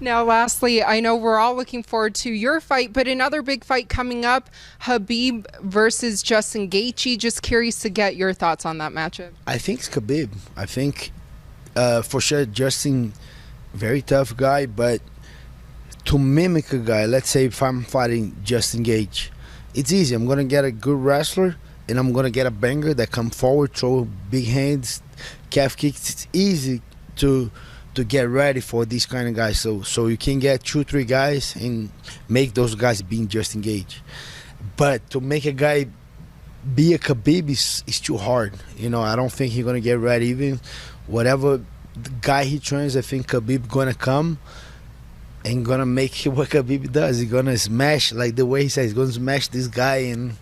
Now, lastly, I know we're all looking forward to your fight, but another big fight coming up, Khabib versus Justin Gaethje. Just curious to get your thoughts on that matchup. I think it's Khabib. I think for sure Justin, very tough guy, but to mimic a guy, let's say if I'm fighting Justin Gaethje, it's easy. I'm gonna get a good wrestler, and I'm gonna get a banger that come forward, throw big hands, calf kicks. It's easy to get ready for these kind of guys. So you can get 2-3 guys and make those guys being Justin Gaethje. But to make a guy be a Khabib is too hard. You know, I don't think he's gonna get ready. Even whatever guy he trains, I think Khabib gonna come and gonna make what Khabib does. He's gonna smash, like the way he says, he's gonna smash this guy, and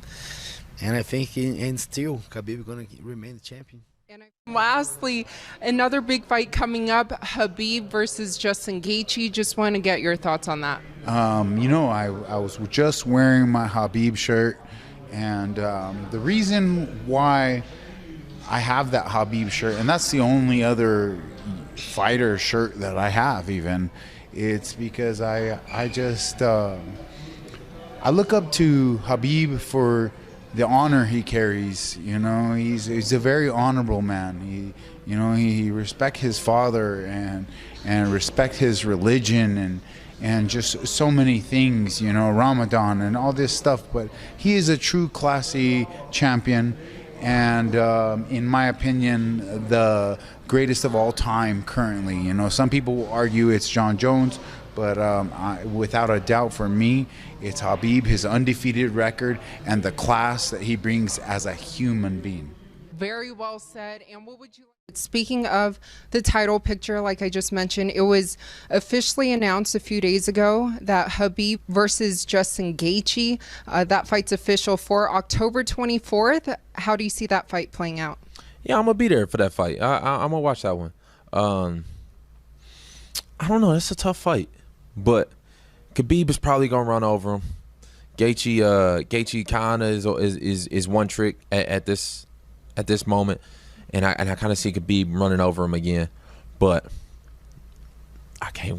I think and still Khabib gonna remain the champion. And lastly, another big fight coming up, Khabib versus Justin Gaethje. Just want to get your thoughts on that. You know, I was just wearing my Khabib shirt, and the reason why I have that Khabib shirt, and that's the only other fighter shirt that I have even, it's because I just I look up to Khabib for the honor he carries. You know, he's a very honorable man. He respect his father and respect his religion and just so many things, you know, Ramadan and all this stuff. But he is a true classy champion, and in my opinion, the greatest of all time currently. You know, some people will argue it's John Jones, but without a doubt, for me, it's Khabib, his undefeated record, and the class that he brings as a human being. Very well said. And what would you like? Speaking of the title picture, like I just mentioned, it was officially announced a few days ago that Khabib versus Justin Gaethje, that fight's official for October 24th. How do you see that fight playing out? Yeah, I'm going to be there for that fight. I'm going to watch that one. I don't know. It's a tough fight. But Khabib is probably going to run over him. Gaethje kind of is one trick at this moment, and I kind of see Khabib running over him again. But I can't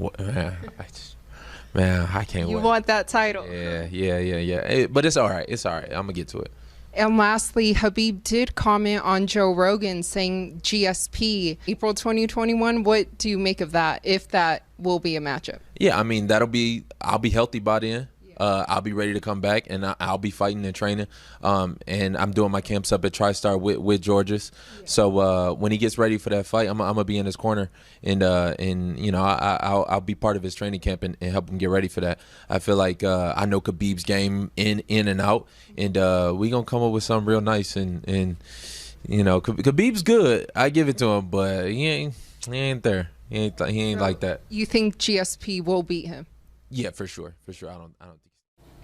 man, I can't wait. You want that title? Yeah. But it's all right. It's all right. I'm gonna get to it. And lastly, Khabib did comment on Joe Rogan saying GSP April 2021. What do you make of that, if that will be a matchup? Yeah, I mean, I'll be healthy by then. I'll be ready to come back, and I'll be fighting and training. And I'm doing my camps up at TriStar with Georges. Yeah. So when he gets ready for that fight, I'm gonna be in his corner, and you know, I'll be part of his training camp and help him get ready for that. I feel like I know Khabib's game in and out, and we gonna come up with something real nice. And you know, Khabib's good. I give it to him, but he ain't there. He ain't like that. You think GSP will beat him? Yeah, for sure. I don't think.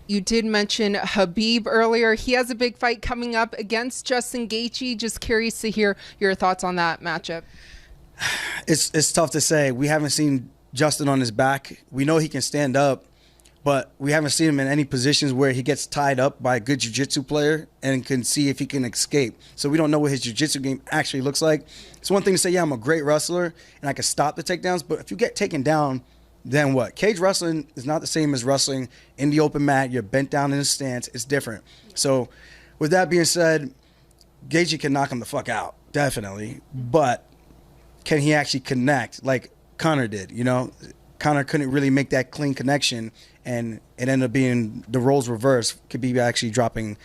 You did mention Khabib earlier. He has a big fight coming up against Justin Gaethje. Just curious to hear your thoughts on that matchup. It's tough to say. We haven't seen Justin on his back. We know he can stand up, but we haven't seen him in any positions where he gets tied up by a good jiu-jitsu player and can see if he can escape. So we don't know what his jiu-jitsu game actually looks like. It's one thing to say, yeah, I'm a great wrestler and I can stop the takedowns, but if you get taken down, then what? Cage wrestling is not the same as wrestling in the open mat. You're bent down in a stance. It's different. So with that being said, Gaethje can knock him the fuck out, definitely. But can he actually connect like Conor did? You know, Conor couldn't really make that clean connection, and it ended up being the roles reversed. Khabib actually dropping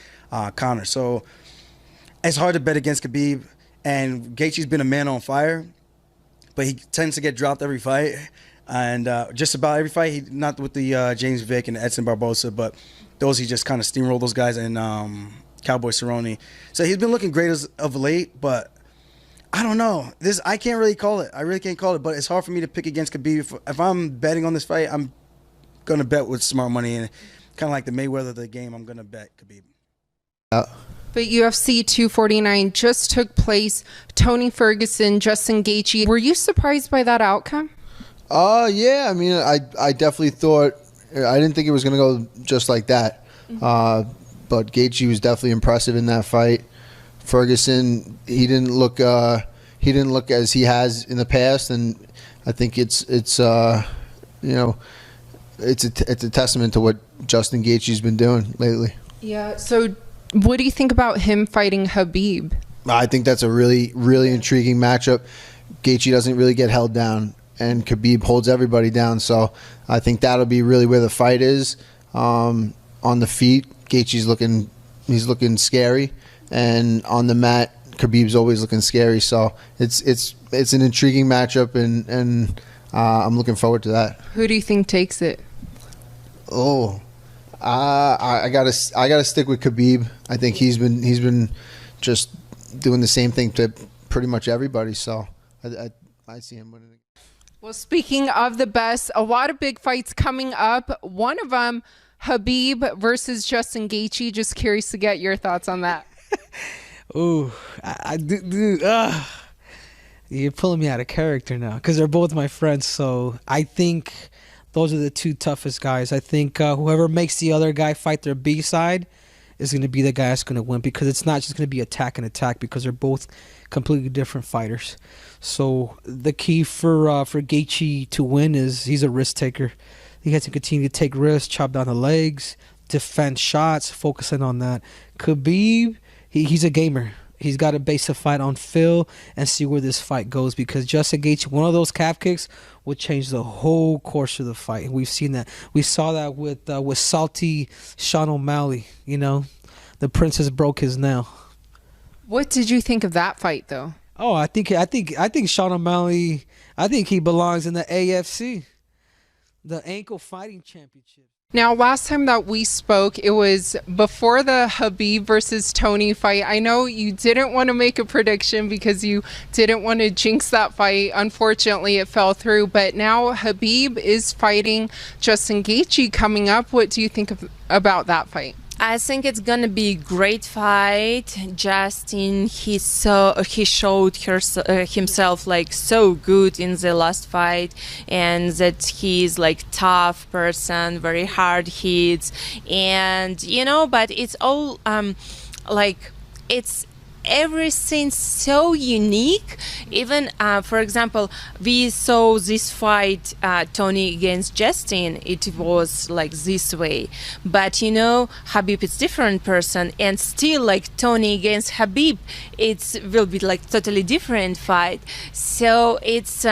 Conor. So it's hard to bet against Khabib, and Gaethje's been a man on fire, but he tends to get dropped every fight. And just about every fight, not with the James Vick and Edson Barbosa, but those he just kind of steamrolled those guys, and Cowboy Cerrone. So he's been looking great as of late, but I don't know. I can't really call it. I really can't call it, but it's hard for me to pick against Khabib. If I'm betting on this fight, I'm going to bet with smart money, and kind of like the Mayweather of the game, I'm going to bet Khabib. But UFC 249 just took place. Tony Ferguson, Justin Gaethje. Were you surprised by that outcome? Yeah, I mean, I definitely thought, I didn't think it was going to go just like that. But Gaethje was definitely impressive in that fight. Ferguson, he didn't look as he has in the past, and I think it's it's a testament to what Justin Gaethje's been doing lately. Yeah. So, what do you think about him fighting Khabib? I think that's a really, really intriguing matchup. Gaethje doesn't really get held down, and Khabib holds everybody down. So I think that'll be really where the fight is. On the feet, Gaethje's looking scary, and on the mat, Khabib's always looking scary. So it's an intriguing matchup, and I'm looking forward to that. Who do you think takes it? Oh, I gotta stick with Khabib. I think he's been just doing the same thing to pretty much everybody. So I see him winning. Well, speaking of the best, a lot of big fights coming up. One of them, Khabib versus Justin Gaethje. Just curious to get your thoughts on that. Ooh, you're pulling me out of character now because they're both my friends. So I think those are the two toughest guys. I think whoever makes the other guy fight their B side is going to be the guy that's going to win, because it's not just going to be attack and attack, because they're both completely different fighters. So the key for Gaethje to win is he's a risk taker. He has to continue to take risks, chop down the legs, defend shots, focusing on that. Khabib, he's a gamer. He's got to base the fight on feel and see where this fight goes, because Justin Gaethje, one of those calf kicks will change the whole course of the fight. And we've seen that. We saw that with salty Sean O'Malley. The princess broke his nail. What did you think of that fight, though? Oh, I think Sean O'Malley, I think he belongs in the AFC, the Ankle Fighting Championship. Now, last time that we spoke, it was before the Khabib versus Tony fight. I know you didn't want to make a prediction because you didn't want to jinx that fight. Unfortunately, it fell through. But now Khabib is fighting Justin Gaethje coming up. What do you think about that fight? I think it's gonna be a great fight. Justin, he showed himself like so good in the last fight, and that he's like tough person, very hard hits, and but it's all like it's everything so unique. Even for example, we saw this fight Tony against Justin, it was like this way, but Khabib is different person, and still like Tony against Khabib, it will be like totally different fight. So it's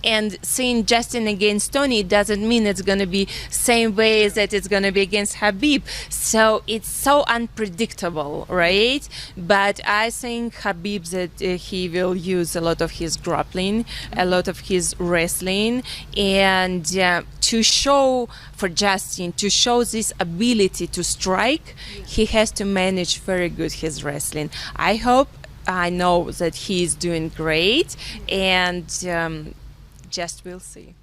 and seeing Justin against Tony doesn't mean it's going to be same way that it's going to be against Khabib. So it's so unpredictable, right? But I think Khabib, that he will use a lot of his grappling, a lot of his wrestling, and to show for Justin, to show this ability to strike, he has to manage very good his wrestling. I know that he's doing great, and just we'll see.